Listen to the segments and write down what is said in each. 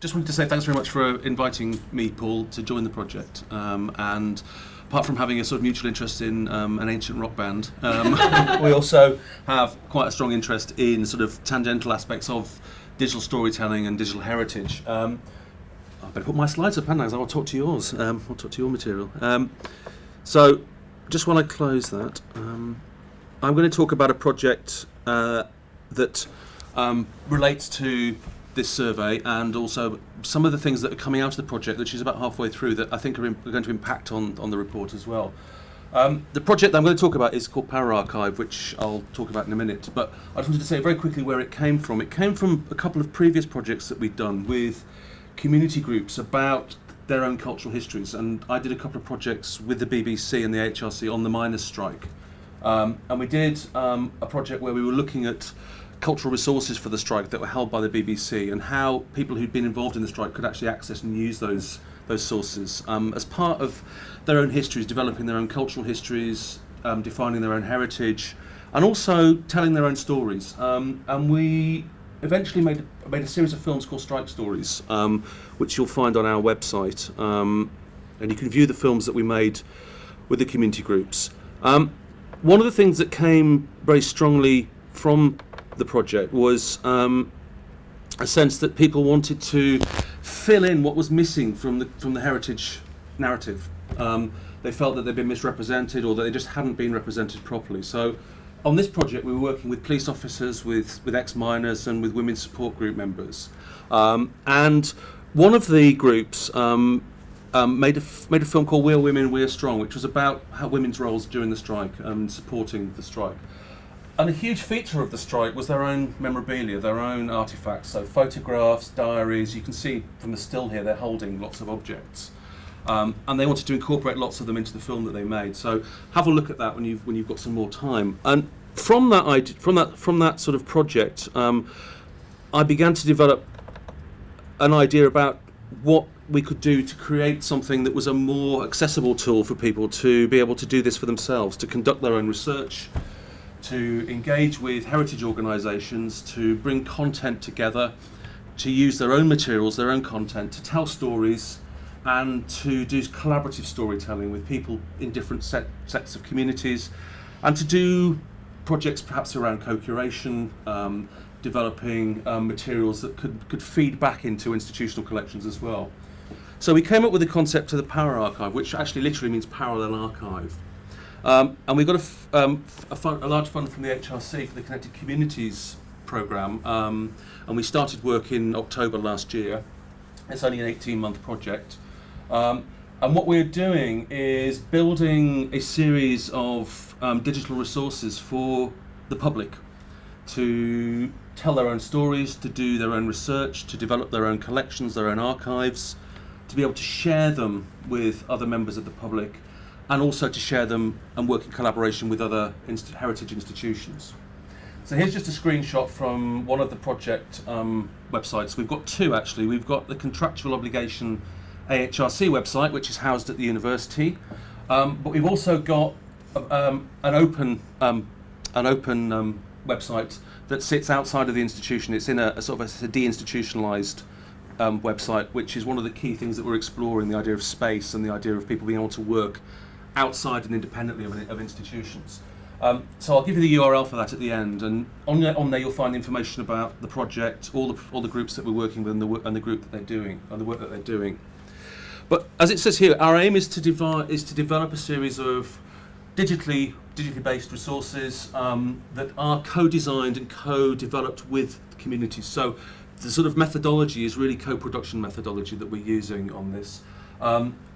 just wanted to say thanks very much for inviting me, Paul, to join the project. And apart from having a sort of mutual interest in an ancient rock band, we also have quite a strong interest in sort of tangential aspects of digital storytelling and digital heritage. I better put my slides up, haven't I? 'Cause I want to talk to yours. I'll talk to your material. So, just while I close that, I'm going to talk about a project that relates to this survey, and also some of the things that are coming out of the project, which is about halfway through, that I think are going to impact on the report as well. The project that I'm going to talk about is called Pararchive, which I'll talk about in a minute, but I just wanted to say very quickly where it came from. It came from a couple of previous projects that we'd done with community groups about their own cultural histories, and I did a couple of projects with the BBC and the HRC on the miners' strike. And we did a project where we were looking at cultural resources for the strike that were held by the BBC, and how people who'd been involved in the strike could actually access and use those sources as part of their own histories, developing their own cultural histories, defining their own heritage, and also telling their own stories. And we eventually made a series of films called Strike Stories, which you'll find on our website, and you can view the films that we made with the community groups. One of the things that came very strongly from the project was a sense that people wanted to fill in what was missing from the heritage narrative. They felt that they'd been misrepresented, or that they just hadn't been represented properly. So on this project we were working with police officers, with ex-miners, and with women's support group members. And one of the groups made a film called We Are Women, We Are Strong, which was about how women's roles during the strike and supporting the strike. And a huge feature of the strike was their own memorabilia, their own artefacts, so photographs, diaries. You can see from the still here they're holding lots of objects, and they wanted to incorporate lots of them into the film that they made. So have a look at that when you've got some more time. And from that sort of project, I began to develop an idea about what we could do to create something that was a more accessible tool for people to be able to do this for themselves, to conduct their own research, to engage with heritage organisations, to bring content together, to use their own materials, their own content, to tell stories, and to do collaborative storytelling with people in different sets of communities, and to do projects perhaps around co-curation, developing materials that could feed back into institutional collections as well. So we came up with the concept of the Pararchive, which actually literally means parallel archive. And we got a large fund from the HRC for the Connected Communities programme, and we started work in October last year. It's only an 18-month project. And what we're doing is building a series of digital resources for the public to tell their own stories, to do their own research, to develop their own collections, their own archives, to be able to share them with other members of the public, and also to share them and work in collaboration with other heritage institutions. So here's just a screenshot from one of the project websites. We've got two actually. We've got the Contractual Obligation AHRC website, which is housed at the university, but we've also got an open website that sits outside of the institution. It's in a sort of a deinstitutionalized website, which is one of the key things that we're exploring, the idea of space and the idea of people being able to work outside and independently of institutions. So I'll give you the URL for that at the end, and on there you'll find information about the project, all the groups that we're working with, and the group that they're doing, and the work that they're doing. But as it says here, our aim is to develop a series of digitally based resources that are co-designed and co-developed with the communities. So the sort of methodology is really co-production methodology that we're using on this.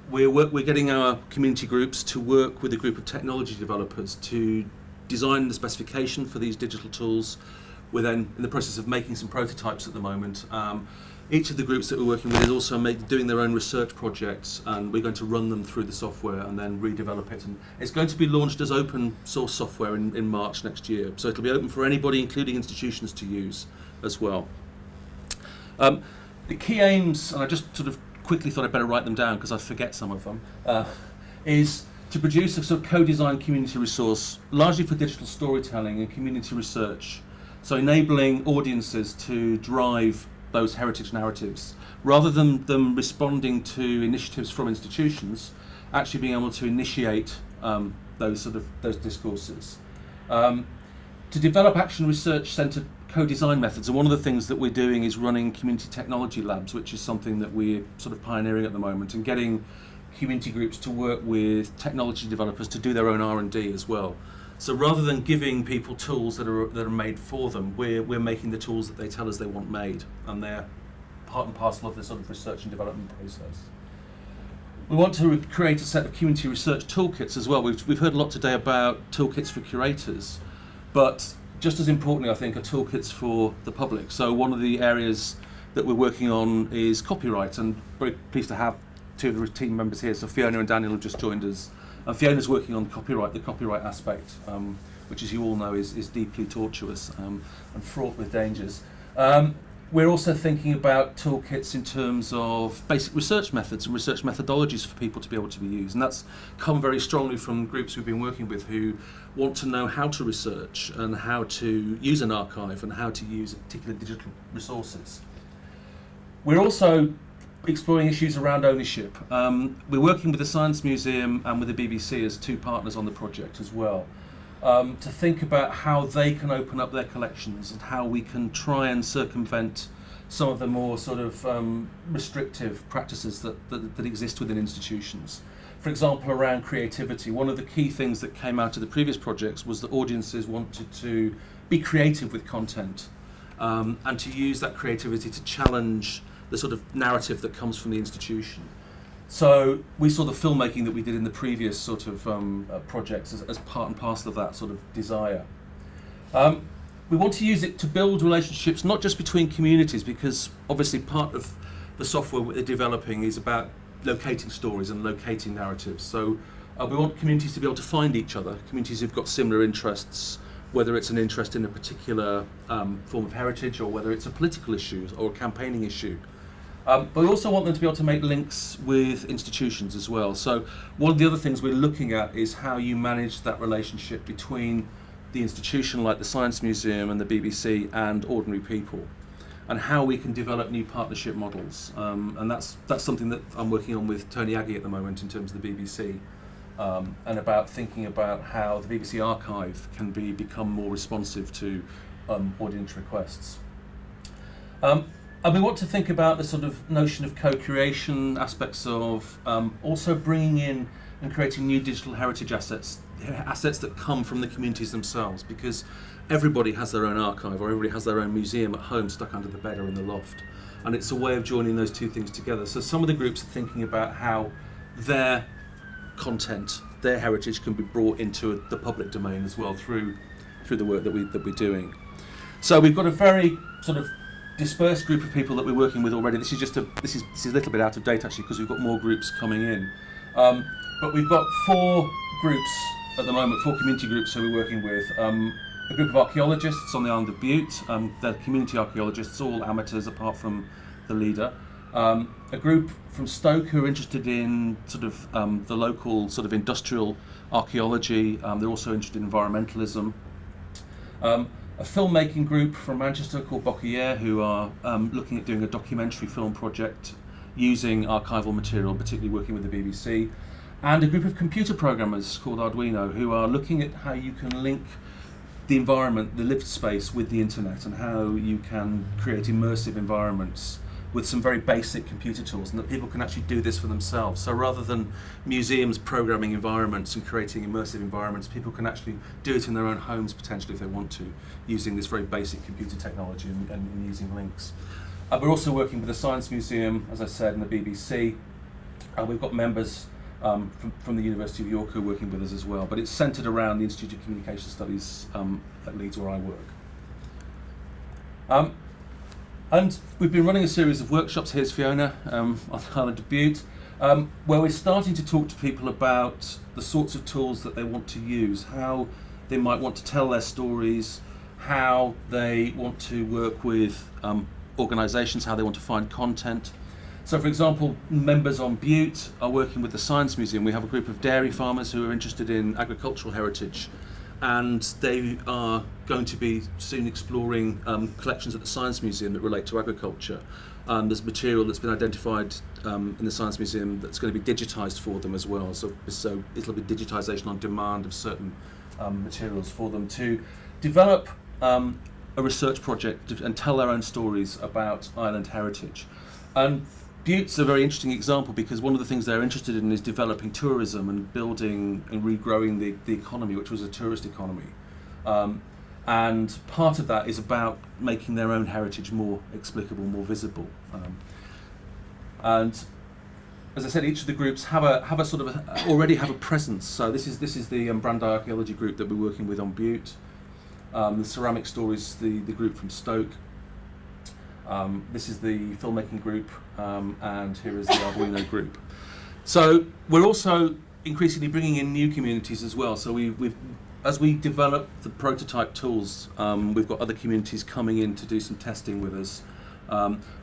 We're getting our community groups to work with a group of technology developers to design the specification for these digital tools. We're then in the process of making some prototypes at the moment. Each of the groups that we're working with is also doing their own research projects, and we're going to run them through the software and then redevelop it. And it's going to be launched as open source software in March next year. So it'll be open for anybody, including institutions, to use as well. The key aims, and I just sort of quickly thought I'd better write them down because I forget some of them, is to produce a sort of co-designed community resource, largely for digital storytelling and community research. So enabling audiences to drive those heritage narratives, rather than them responding to initiatives from institutions, actually being able to initiate those discourses. To develop action research centred co-design methods, and one of the things that we're doing is running community technology labs, which is something that we're sort of pioneering at the moment, and getting community groups to work with technology developers to do their own R&D as well. So rather than giving people tools that are made for them, we're making the tools that they tell us they want made, and they're part and parcel of the sort of research and development process. We want to create a set of community research toolkits as well. We've heard a lot today about toolkits for curators, but just as importantly, I think, are toolkits for the public. So one of the areas that we're working on is copyright, and very pleased to have two of the team members here. So Fiona and Daniel have just joined us. And Fiona's working on the copyright aspect, which, as you all know, is deeply tortuous and fraught with dangers. We're also thinking about toolkits in terms of basic research methods and research methodologies for people to be able to be used. And that's come very strongly from groups we've been working with who want to know how to research and how to use an archive and how to use particular digital resources. We're also exploring issues around ownership. We're working with the Science Museum and with the BBC as two partners on the project as well, to think about how they can open up their collections and how we can try and circumvent some of the more sort of restrictive practices that exist within institutions. For example, around creativity, one of the key things that came out of the previous projects was that audiences wanted to be creative with content, and to use that creativity to challenge the sort of narrative that comes from the institution. So we saw the filmmaking that we did in the previous sort of projects as part and parcel of that sort of desire. We want to use it to build relationships, not just between communities, because obviously part of the software we're developing is about locating stories and locating narratives. So we want communities to be able to find each other, communities who've got similar interests, whether it's an interest in a particular form of heritage or whether it's a political issue or a campaigning issue. But we also want them to be able to make links with institutions as well. So one of the other things we're looking at is how you manage that relationship between the institution like the Science Museum and the BBC and ordinary people, and how we can develop new partnership models. And that's something that I'm working on with Tony Aggie at the moment in terms of the BBC, and about thinking about how the BBC archive can become more responsive to audience requests. And we want to think about the sort of notion of co-creation, aspects of also bringing in and creating new digital heritage assets that come from the communities themselves, because everybody has their own archive or everybody has their own museum at home stuck under the bed or in the loft. And it's a way of joining those two things together. So some of the groups are thinking about how their content, their heritage can be brought into the public domain as well through the work that we're doing. So we've got a very sort of dispersed group of people that we're working with already. This is a little bit out of date actually, because we've got more groups coming in. But we've got 4 groups at the moment, 4 community groups who we're working with. A group of archaeologists on the island of Bute. They're community archaeologists, all amateurs apart from the leader. A group from Stoke who are interested in sort of the local sort of industrial archaeology. They're also interested in environmentalism. A filmmaking group from Manchester called Bocquier, who are looking at doing a documentary film project using archival material, particularly working with the BBC, and a group of computer programmers called Arduino, who are looking at how you can link the environment, the lived space, with the internet, and how you can create immersive environments with some very basic computer tools, and that people can actually do this for themselves. So rather than museums programming environments and creating immersive environments, people can actually do it in their own homes potentially if they want to, using this very basic computer technology and using links. We're also working with the Science Museum, as I said, and the BBC. We've got members from the University of York who are working with us as well, but it's centred around the Institute of Communication Studies at Leeds, where I work. And we've been running a series of workshops, here's Fiona, on the island of Bute, where we're starting to talk to people about the sorts of tools that they want to use, how they might want to tell their stories, how they want to work with organisations, how they want to find content. So for example, members on Bute are working with the Science Museum. We have a group of dairy farmers who are interested in agricultural heritage, and they are going to be soon exploring collections at the Science Museum that relate to agriculture. There's material that's been identified in the Science Museum that's going to be digitised for them as well. So it'll be digitisation on demand of certain materials for them to develop a research project and tell their own stories about island heritage. And Bute's a very interesting example because one of the things they're interested in is developing tourism and building and regrowing the economy, which was a tourist economy. And part of that is about making their own heritage more explicable, more visible. And as I said, each of the groups have a sort of already have a presence. So this is the Brandy Archaeology group that we're working with on Bute. The Ceramic Stories, the group from Stoke. This is the filmmaking group, and here is the Arduino group. So we're also increasingly bringing in new communities as well. So we've as we develop the prototype tools, we've got other communities coming in to do some testing with us.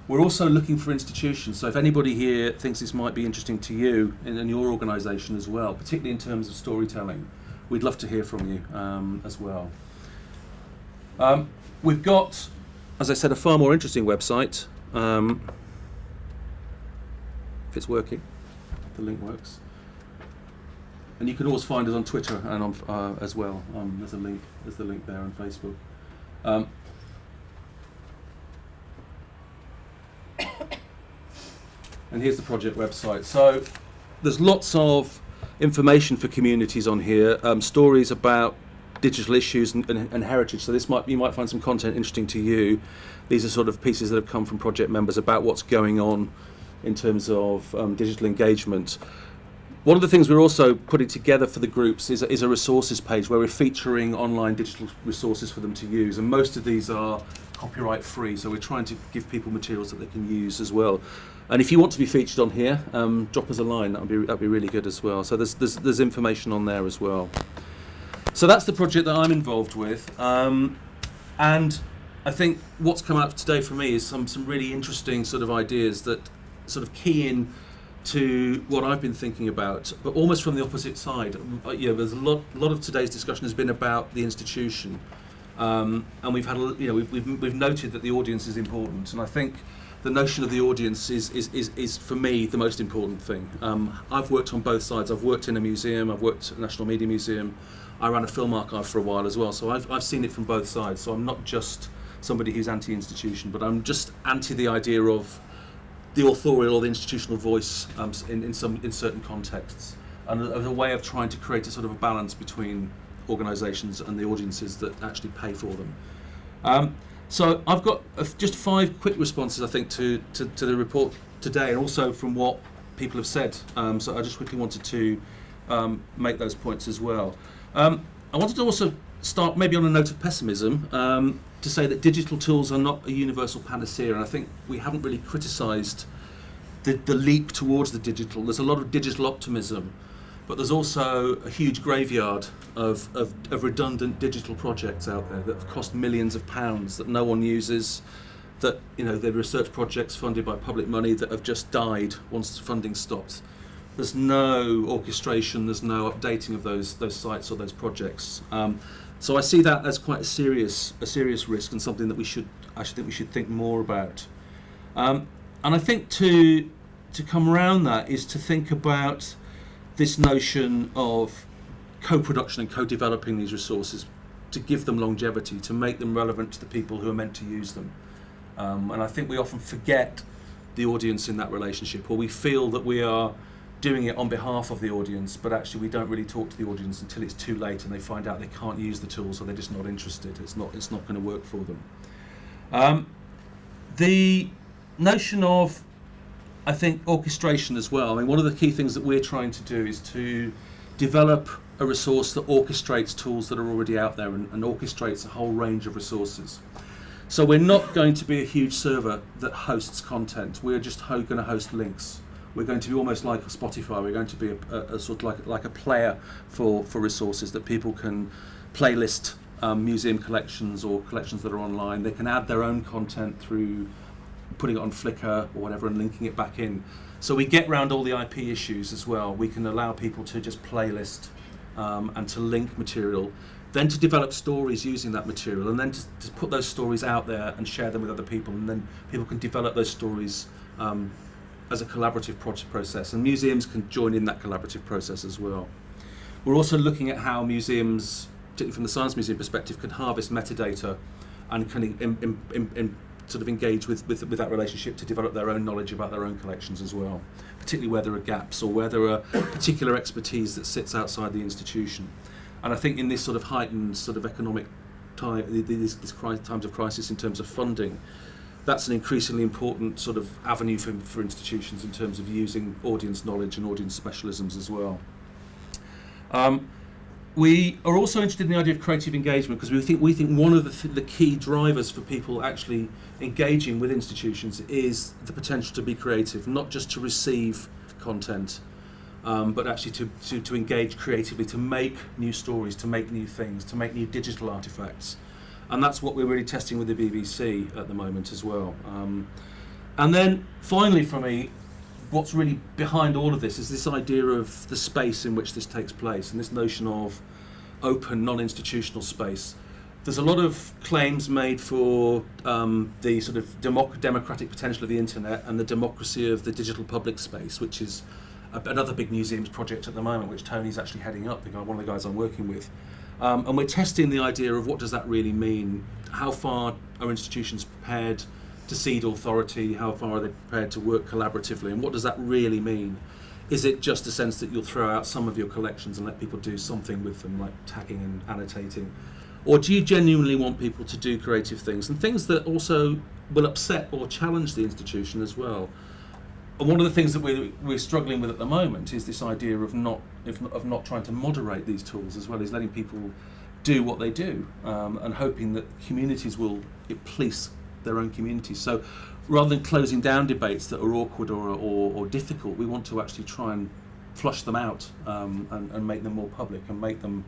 We're also looking for institutions. So if anybody here thinks this might be interesting to you in your organisation as well, particularly in terms of storytelling, we'd love to hear from you as well. We've got, as I said, a far more interesting website. If it's working, the link works. And you can always find us on Twitter and on as well. There's the link there on Facebook. And here's the project website. So there's lots of information for communities on here, stories about digital issues and heritage. So you might find some content interesting to you. These are sort of pieces that have come from project members about what's going on in terms of digital engagement. One of the things we're also putting together for the groups is a resources page where we're featuring online digital resources for them to use, and most of these are copyright free, so we're trying to give people materials that they can use as well. And if you want to be featured on here, drop us a line. That'd be really good as well. So there's information on there as well. So that's the project that I'm involved with, and I think what's come up today for me is some really interesting sort of ideas that sort of key in to what I've been thinking about, but almost from the opposite side. There's a lot of today's discussion has been about the institution, and we've had we've noted that the audience is important, and I think the notion of the audience is for me the most important thing. I've worked on both sides. I've worked in a museum. I've worked at a National Media Museum. I ran a film archive for a while as well, so I've seen it from both sides. So I'm not just somebody who's anti-institution, but I'm just anti the idea of the authorial or the institutional voice in certain contexts, and as a way of trying to create a sort of a balance between organisations and the audiences that actually pay for them. So I've got just 5 quick responses, I think, to the report today, and also from what people have said. So I just quickly wanted to make those points as well. I wanted to also start maybe on a note of pessimism, to say that digital tools are not a universal panacea, and I think we haven't really criticised the leap towards the digital. There's a lot of digital optimism, but there's also a huge graveyard of redundant digital projects out there that have cost millions of pounds that no one uses, that they're research projects funded by public money that have just died once funding stopped. There's no orchestration, there's no updating of those sites or those projects. So I see that as quite a serious risk, and something that we should think more about. And I think to come around that is to think about this notion of co-production and co-developing these resources to give them longevity, to make them relevant to the people who are meant to use them. And I think we often forget the audience in that relationship, or we feel that we are doing it on behalf of the audience, but actually we don't really talk to the audience until it's too late and they find out they can't use the tools, or they're just not interested. It's not going to work for them. The notion of, I think, orchestration as well. I mean, one of the key things that we're trying to do is to develop a resource that orchestrates tools that are already out there and orchestrates a whole range of resources. So we're not going to be a huge server that hosts content. We're just going to host links. We're going to be almost like a Spotify. We're going to be a sort of like a player for resources that people can playlist museum collections or collections that are online. They can add their own content through putting it on Flickr or whatever and linking it back in. So we get around all the IP issues as well. We can allow people to just playlist and to link material then to develop stories using that material, and then to put those stories out there and share them with other people, and then people can develop those stories as a collaborative process, and museums can join in that collaborative process as well. We're also looking at how museums, particularly from the Science Museum perspective, can harvest metadata and can sort of engage with that relationship to develop their own knowledge about their own collections as well, particularly where there are gaps or where there are particular expertise that sits outside the institution. And I think in this sort of heightened sort of economic time, these times of crisis in terms of funding, that's an increasingly important sort of avenue for institutions in terms of using audience knowledge and audience specialisms as well. We are also interested in the idea of creative engagement, because we think one of the key drivers for people actually engaging with institutions is the potential to be creative, not just to receive content, but actually to engage creatively, to make new stories, to make new things, to make new digital artifacts. And that's what we're really testing with the BBC at the moment as well. And then finally for me, what's really behind all of this is this idea of the space in which this takes place, and this notion of open, non-institutional space. There's a lot of claims made for the sort of democratic potential of the internet and the democracy of the digital public space, which is another big museums project at the moment, which Tony's actually heading up, one of the guys I'm working with. And we're testing the idea of what does that really mean? How far are institutions prepared to cede authority? How far are they prepared to work collaboratively? And what does that really mean? Is it just a sense that you'll throw out some of your collections and let people do something with them, like tagging and annotating? Or do you genuinely want people to do creative things, and things that also will upset or challenge the institution as well? And one of the things that we're struggling with at the moment is this idea of not trying to moderate these tools, as well as letting people do what they do, and hoping that communities will police their own communities. So rather than closing down debates that are awkward or difficult, we want to actually try and flush them out, and make them more public, and make them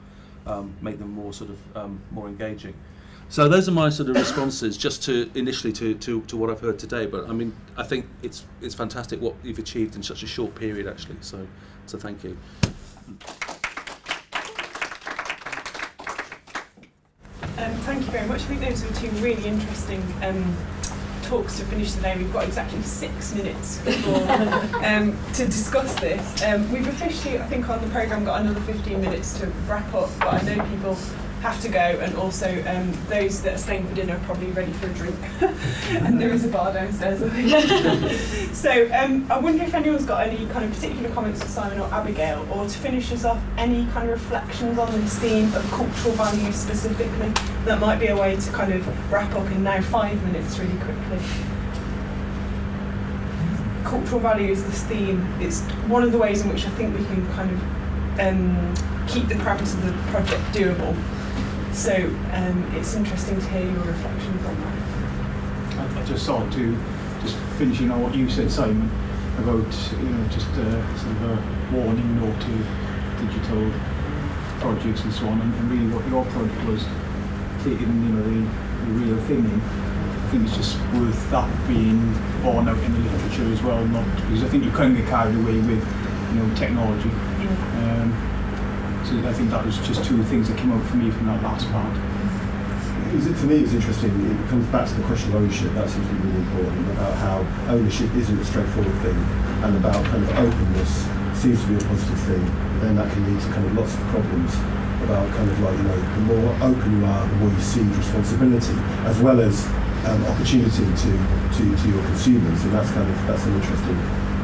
more sort of more engaging. So those are my sort of responses, just to initially to what I've heard today. But I mean, I think it's fantastic what you've achieved in such a short period, actually. So thank you. Thank you very much. I think those were two really interesting talks to finish today. We've got exactly 6 minutes before to discuss this. We've officially, I think, on the programme got another 15 minutes to wrap up, but I know people have to go, and also those that are staying for dinner are probably ready for a drink. And there is a bar downstairs, I think. So I wonder if anyone's got any kind of particular comments for Simon or Abigail, or to finish us off, any kind of reflections on this theme of cultural values specifically. That might be a way to kind of wrap up in now 5 minutes really quickly. Cultural values, this theme, it's one of the ways in which I think we can kind of keep the parameters of the project doable. So it's interesting to hear your reflections on that. I just thought to just finishing on what you said, Simon, about just sort of a warning note to digital projects and so on, and really what your project was, taking the real thing in. I think it's just worth that being borne out in the literature as well, not because I think you can get carried away with technology. So I think that was just two things that came out for me from that last part. For me, it's interesting. It comes back to the question of ownership. That seems to be really important, about how ownership isn't a straightforward thing, and about kind of openness seems to be a positive thing. But then that can lead to kind of lots of problems about kind of like, the more open you are, the more you see responsibility as well as opportunity to your consumers, and that's an interesting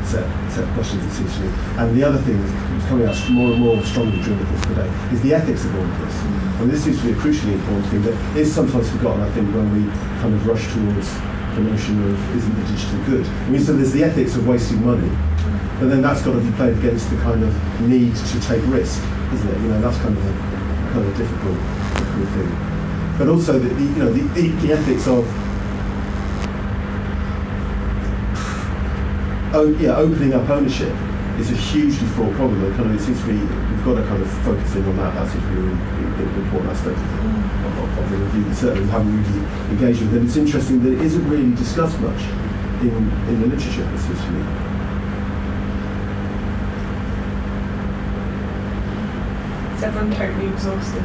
set of questions, it seems to me. And the other thing that's coming out more and more strongly during the course today is the ethics of all of this. And this seems to be a crucially important thing that is sometimes forgotten, I think, when we kind of rush towards the notion of isn't the digital good. I mean, so there's the ethics of wasting money, but then that's got to be played against the kind of need to take risk, isn't it? That's kind of a difficult thing. But also the ethics of opening up ownership is a hugely fraught problem. And it seems to be we've got to kind of focus in on that. That seems to be a really important aspect of the review. And certainly we haven't really engaged with it. And it's interesting that it isn't really discussed much in the literature, it seems to me. Is everyone totally exhausted?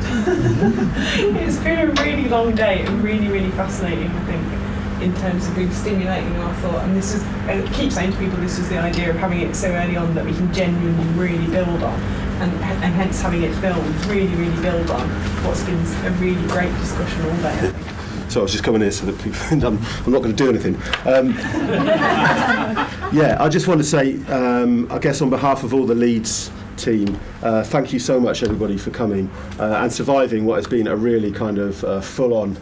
It's been a really long day and really, really fascinating, I think, in terms of really stimulating our thought. And this is, I keep saying to people, this was the idea of having it so early on that we can genuinely really build on, and hence having it filmed, really, really build on what's been a really great discussion all day, I think. So I was just coming here so that people, I'm not going to do anything. Yeah, I just want to say, I guess on behalf of all the Leeds team, thank you so much everybody for coming and surviving what has been a really kind of full-on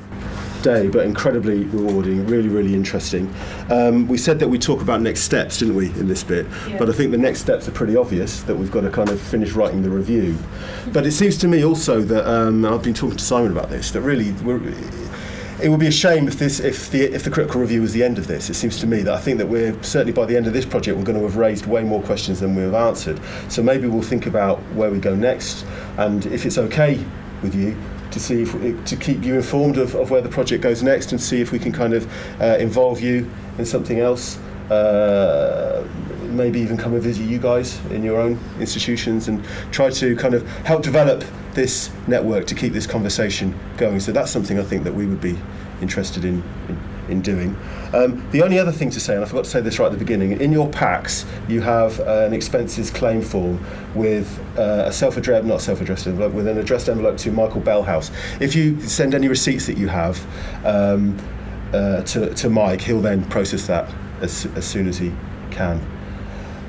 day, but incredibly rewarding, really, really interesting. We said that we'd talk about next steps, didn't we, in this bit? Yeah. But I think the next steps are pretty obvious, that we've got to kind of finish writing the review. But it seems to me also that, I've been talking to Simon about this, that really it would be a shame if the critical review was the end of this. It seems to me that I think that we're certainly by the end of this project we're going to have raised way more questions than we've answered. So maybe we'll think about where we go next, and if it's okay with you, to see to keep you informed of where the project goes next, and see if we can kind of involve you in something else. Maybe even come and visit you guys in your own institutions and try to kind of help develop this network to keep this conversation going. So that's something I think that we would be interested in doing. The only other thing to say, and I forgot to say this right at the beginning, in your packs you have an expenses claim form with a not self-addressed envelope, with an addressed envelope to Michael Bellhouse. If you send any receipts that you have to Mike, he'll then process that as soon as he can.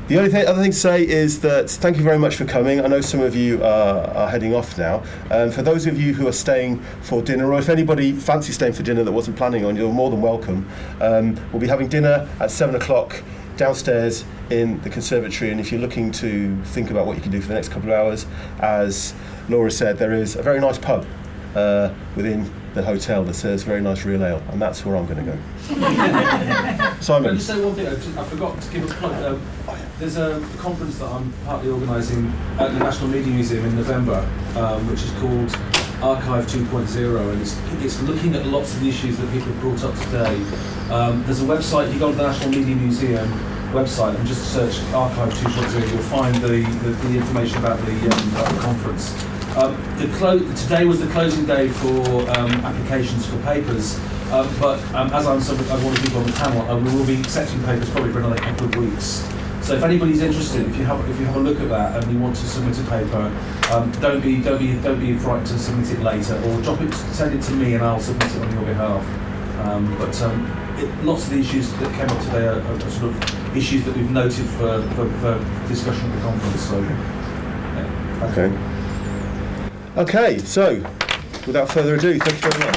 The only other thing to say is that thank you very much for coming. I know some of you are heading off now. For those of you who are staying for dinner, or if anybody fancies staying for dinner that wasn't planning on, you're more than welcome. We'll be having dinner at 7 o'clock downstairs in the conservatory, and if you're looking to think about what you can do for the next couple of hours, as Laura said, there is a very nice pub within the hotel that serves very nice real ale, and that's where I'm going to go. Simon. Can I just say one thing? I forgot to give a plug. There's a conference that I'm partly organising at the National Media Museum in November, which is called Archive 2.0, and it's looking at lots of the issues that people have brought up today. There's a website, you go to the National Media Museum website and just search Archive 2.0, you'll find the information about the conference. Today was the closing day for applications for papers, but as I'm one of the people on the panel, we will be accepting papers probably for another couple of weeks. So if anybody's interested, if you have a look at that and you want to submit a paper, don't be frightened to submit it later, or send it to me and I'll submit it on your behalf. Lots of the issues that came up today are sort of issues that we've noted for discussion at the conference. So, yeah. Okay, so without further ado, thank you very much.